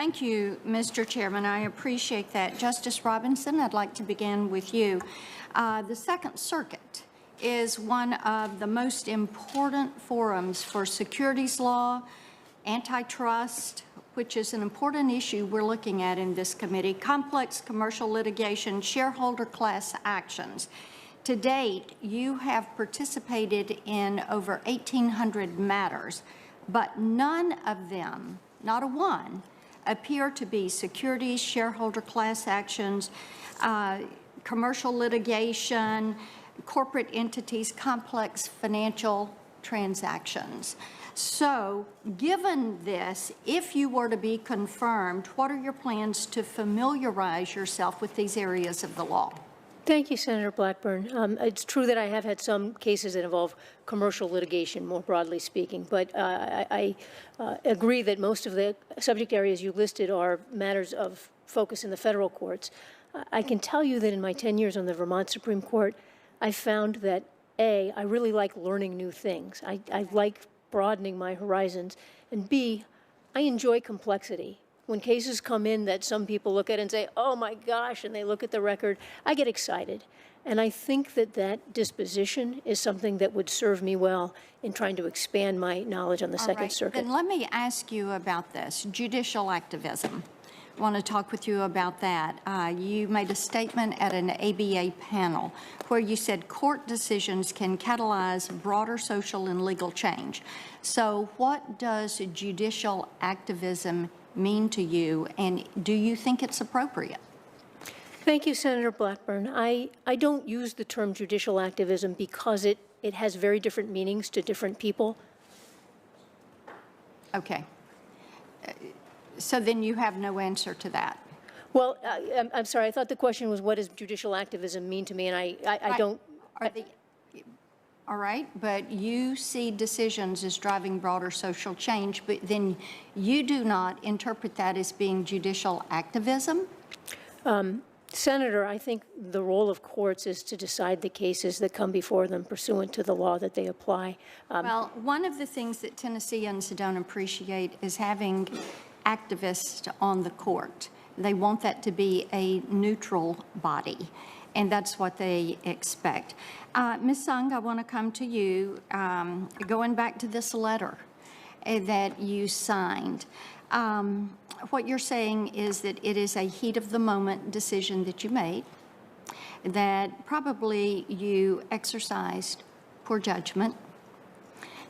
Thank you, Mr. Chairman. I appreciate that. Justice Robinson, I'd like to begin with you. The Second Circuit is one of the most important forums for securities law, antitrust, which is an important issue we're looking at in this committee, complex commercial litigation, shareholder class actions. To date, you have participated in over 1,800 matters, but none of them, not a one, appear to be securities, shareholder class actions, commercial litigation, corporate entities, complex financial transactions. So, given this, if you were to be confirmed, what are your plans to familiarize yourself with these areas of the law? Thank you, Senator Blackburn. It's true that I have had some cases that involve commercial litigation, more broadly speaking, but I agree that most of the subject areas you listed are matters of focus in the federal courts. I can tell you that in my 10 years on the Vermont Supreme Court, I found that, A, I really like learning new things. I like broadening my horizons, and B, I enjoy complexity. When cases come in that some people look at and say, oh my gosh, and they look at the record, I get excited. And I think that that disposition is something that would serve me well in trying to expand my knowledge on the Second Circuit. Then let me ask you about this, judicial activism. I want to talk with you about that. You made a statement at an ABA panel where you said court decisions can catalyze broader social and legal change. So what does judicial activism mean to you, and do you think it's appropriate? Thank you, Senator Blackburn. I don't use the term judicial activism because it has very different meanings to different people. Okay. So then you have no answer to that. Well, I'm sorry. I thought the question was, what does judicial activism mean to me? And I don't. All right, but you see decisions as driving broader social change, but then you do not interpret that as being judicial activism? Senator, I think the role of courts is to decide the cases that come before them pursuant to the law that they apply. Well, one of the things that Tennesseans don't appreciate is having activists on the court. They want that to be a neutral body, and that's what they expect. Ms. Sung, I want to come to you, going back to this letter that you signed. What you're saying is that it is a heat-of-the-moment decision that you made, that probably you exercised poor judgment,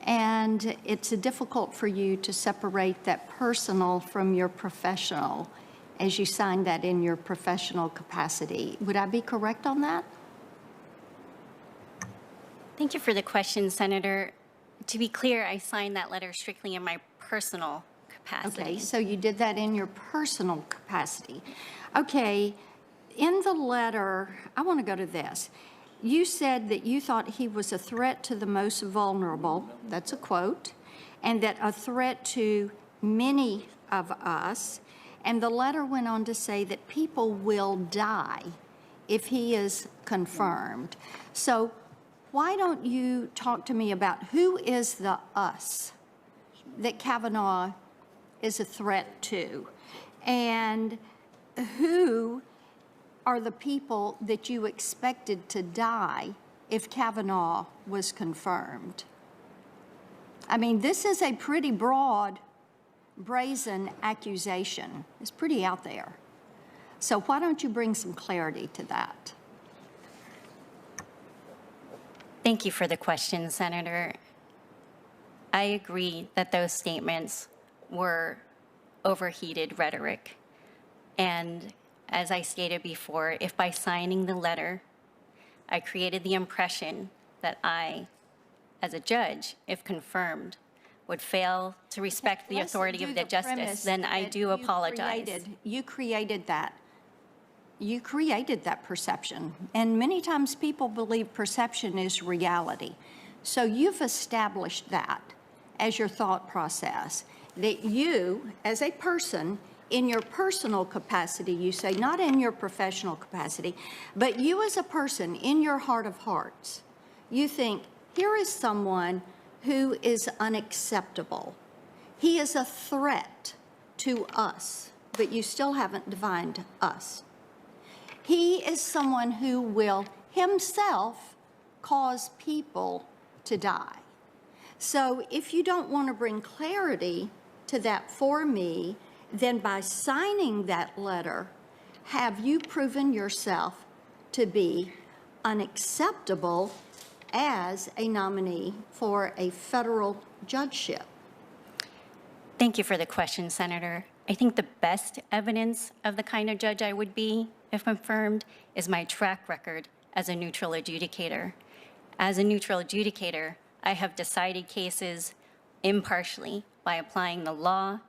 and it's difficult for you to separate that personal from your professional as you signed that in your professional capacity. Would I be correct on that? Thank you for the question, Senator. To be clear, I signed that letter strictly in my personal capacity. Okay, so you did that in your personal capacity. Okay, in the letter, I want to go to this. You said that you thought he was a threat to the most vulnerable, that's a quote, and that a threat to many of us. And the letter went on to say that people will die if he is confirmed. So why don't you talk to me about who is the us that Kavanaugh is a threat to, and who are the people that you expected to die if Kavanaugh was confirmed? I mean, this is a pretty broad, brazen accusation. It's pretty out there. So why don't you bring some clarity to that? Thank you for the question, Senator. I agree that those statements were overheated rhetoric. And as I stated before, if by signing the letter, I created the impression that I, as a judge, if confirmed, would fail to respect the authority of the justice, then I do apologize. You created that. You created that perception. And many times people believe perception is reality. So you've established that as your thought process, that you, as a person, in your personal capacity, you say, not in your professional capacity, but you as a person, in your heart of hearts, you think, here is someone who is unacceptable. He is a threat to us, but you still haven't defined us. He is someone who will himself cause people to die. So if you don't want to bring clarity to that for me, then by signing that letter, have you proven yourself to be unacceptable as a nominee for a federal judgeship? Thank you for the question, Senator. I think the best evidence of the kind of judge I would be, if confirmed, is my track record as a neutral adjudicator. As a neutral adjudicator, I have decided cases impartially by applying the law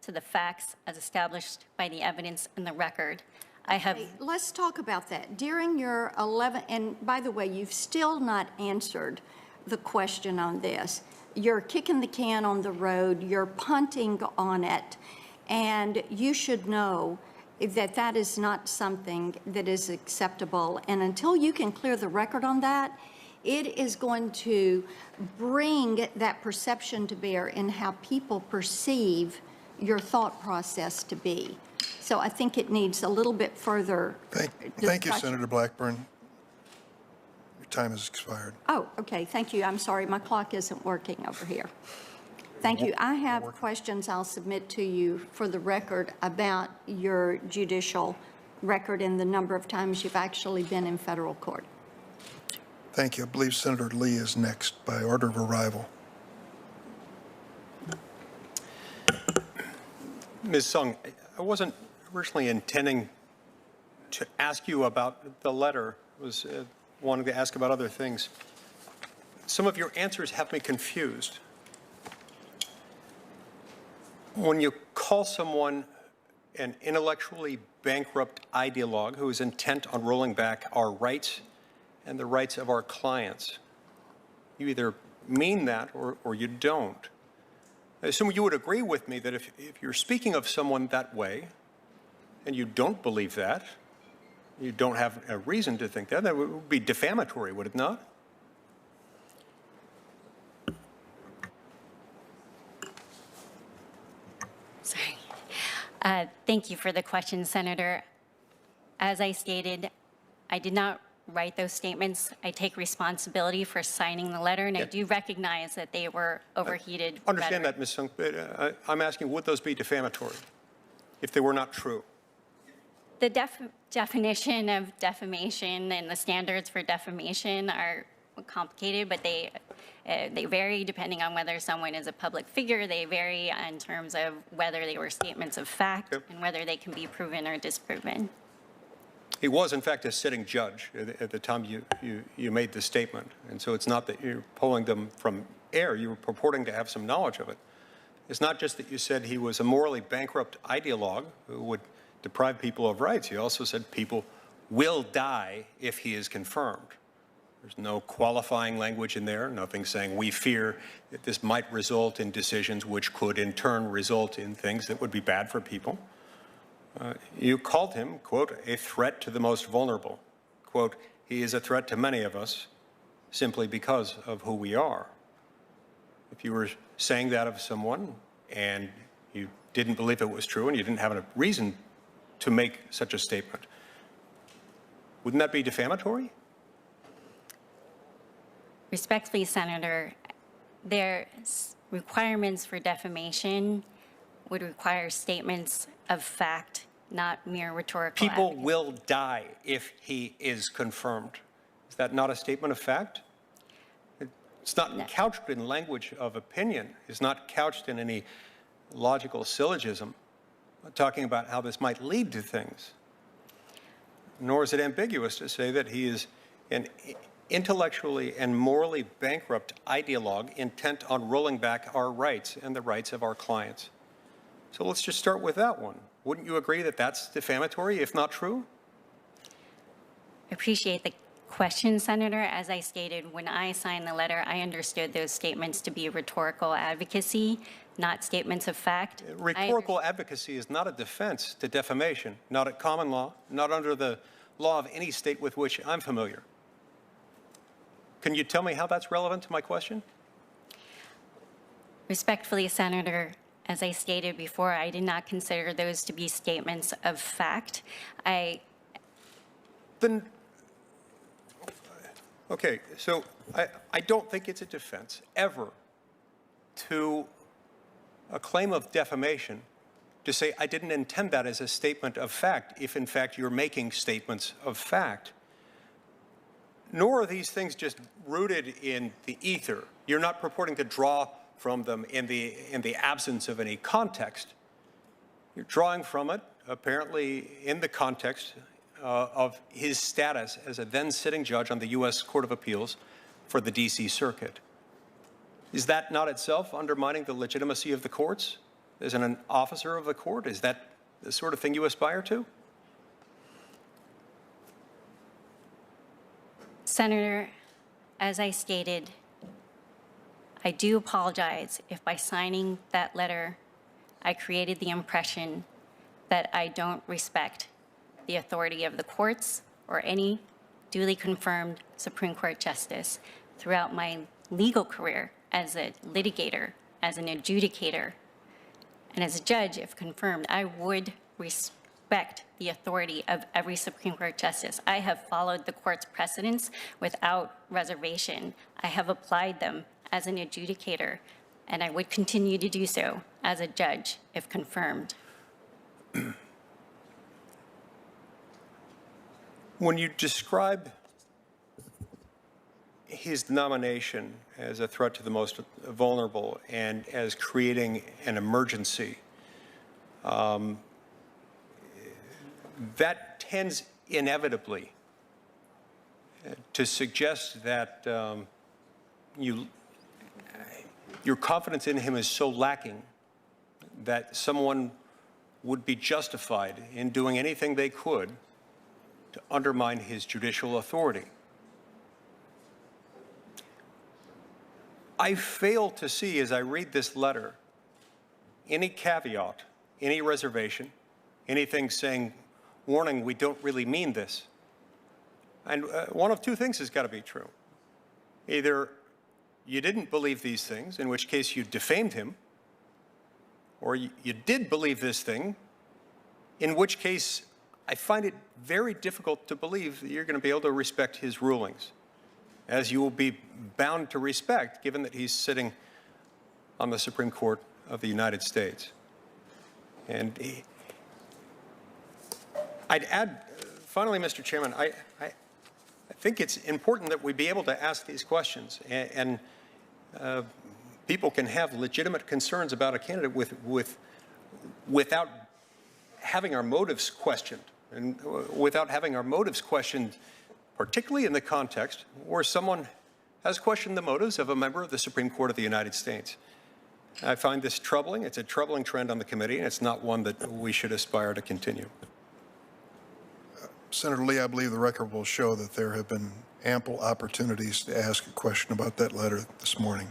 to the facts as established by the evidence in the record. I have. Okay, let's talk about that. During your 11, and by the way, you've still not answered the question on this. You're kicking the can on the road, you're punting on it, and you should know that that is not something that is acceptable. And until you can clear the record on that, it is going to bring that perception to bear in how people perceive your thought process to be. So I think it needs a little bit further Thank you, Senator Blackburn. Your time has expired. Oh, okay, thank you. I'm sorry, my clock isn't working over here. Thank you. I have questions I'll submit to you for the record about your judicial record and the number of times you've actually been in federal court. Thank you. I believe Senator Lee is next by order of arrival. Ms. Sung, I wasn't originally intending to ask you about the letter. I was wanting to ask about other things. Some of your answers have me confused. When you call someone an intellectually bankrupt ideologue who is intent on rolling back our rights and the rights of our clients, you either mean that or you don't. I assume you would agree with me that if you're speaking of someone that way and you don't believe that, you don't have a reason to think that, that would be defamatory, would it not? Sorry. Thank you for the question, Senator. As I stated, I did not write those statements. I take responsibility for signing the letter, and I do recognize that they were overheated. I understand that, Ms. Sung, but I'm asking, would those be defamatory if they were not true? The definition of defamation and the standards for defamation are complicated, but they vary depending on whether someone is a public figure. They vary in terms of whether they were statements of fact and whether they can be proven or disproven. He was, in fact, a sitting judge at the time you made the statement. And so it's not that you're pulling them from air. You were purporting to have some knowledge of it. It's not just that you said he was a morally bankrupt ideologue who would deprive people of rights. You also said people will die if he is confirmed. There's no qualifying language in there, nothing saying we fear that this might result in decisions which could in turn result in things that would be bad for people. You called him, quote, a threat to the most vulnerable. Quote, he is a threat to many of us simply because of who we are. If you were saying that of someone and you didn't believe it was true and you didn't have a reason to make such a statement, wouldn't that be defamatory? Respectfully, Senator, their requirements for defamation would require statements of fact, not mere rhetorical People advocacy. will die if he is confirmed. Is that not a statement of fact? It's not couched in language of opinion. It's not couched in any logical syllogism talking about how this might lead to things. Nor is it ambiguous to say that he is an intellectually and morally bankrupt ideologue intent on rolling back our rights and the rights of our clients. So let's just start with that one. Wouldn't you agree that that's defamatory, if not true? Appreciate the question, Senator. As I stated, when I signed the letter, I understood those statements to be rhetorical advocacy, not statements of fact. Rhetorical advocacy is not a defense to defamation, not at common law, not under the law of any state with which I'm familiar. Can you tell me how that's relevant to my question? Respectfully, Senator, As I stated before, I did not consider those to be statements of fact. Then, okay, so I don't think it's a defense ever to a claim of defamation to say, I didn't intend that as a statement of fact, if in fact you're making statements of fact. Nor are these things just rooted in the ether. You're not purporting to draw from them in the absence of any context. You're drawing from it, apparently in the context of his status as a then sitting judge on the U.S. Court of Appeals for the D.C. Circuit. Is that not itself undermining the legitimacy of the courts as an officer of the court? Is that the sort of thing you aspire to? Senator, as I stated, I do apologize if by signing that letter, I created the impression that I don't respect the authority of the courts or any duly confirmed Supreme Court justice. Throughout my legal career as a litigator, as an adjudicator, and as a judge, if confirmed, I would respect the authority of every Supreme Court justice. I have followed the court's precedents without reservation. I have applied them as an adjudicator, and I would continue to do so as a judge, if confirmed. When you describe his nomination as a threat to the most vulnerable and as creating an emergency, that tends inevitably to suggest that your confidence in him is so lacking that someone would be justified in doing anything they could to undermine his judicial authority. I fail to see, as I read this letter, any caveat, any reservation, anything saying, warning, we don't really mean this. And one of two things has got to be true. Either you didn't believe these things, in which case you defamed him, or you did believe this thing, in which case I find it very difficult to believe that you're going to be able to respect his rulings, as you will be bound to respect, given that he's sitting on the Supreme Court of the United States. And I'd add, finally, Mr. Chairman, I think it's important that we be able to ask these questions, and people can have legitimate concerns about a candidate without having our motives questioned, and without having our motives questioned, particularly in the context where someone has questioned the motives of a member of the Supreme Court of the United States. I find this troubling. It's a troubling trend on the committee, and it's not one that we should aspire to continue. Senator Lee, I believe the record will show that there have been ample opportunities to ask a question about that letter this morning.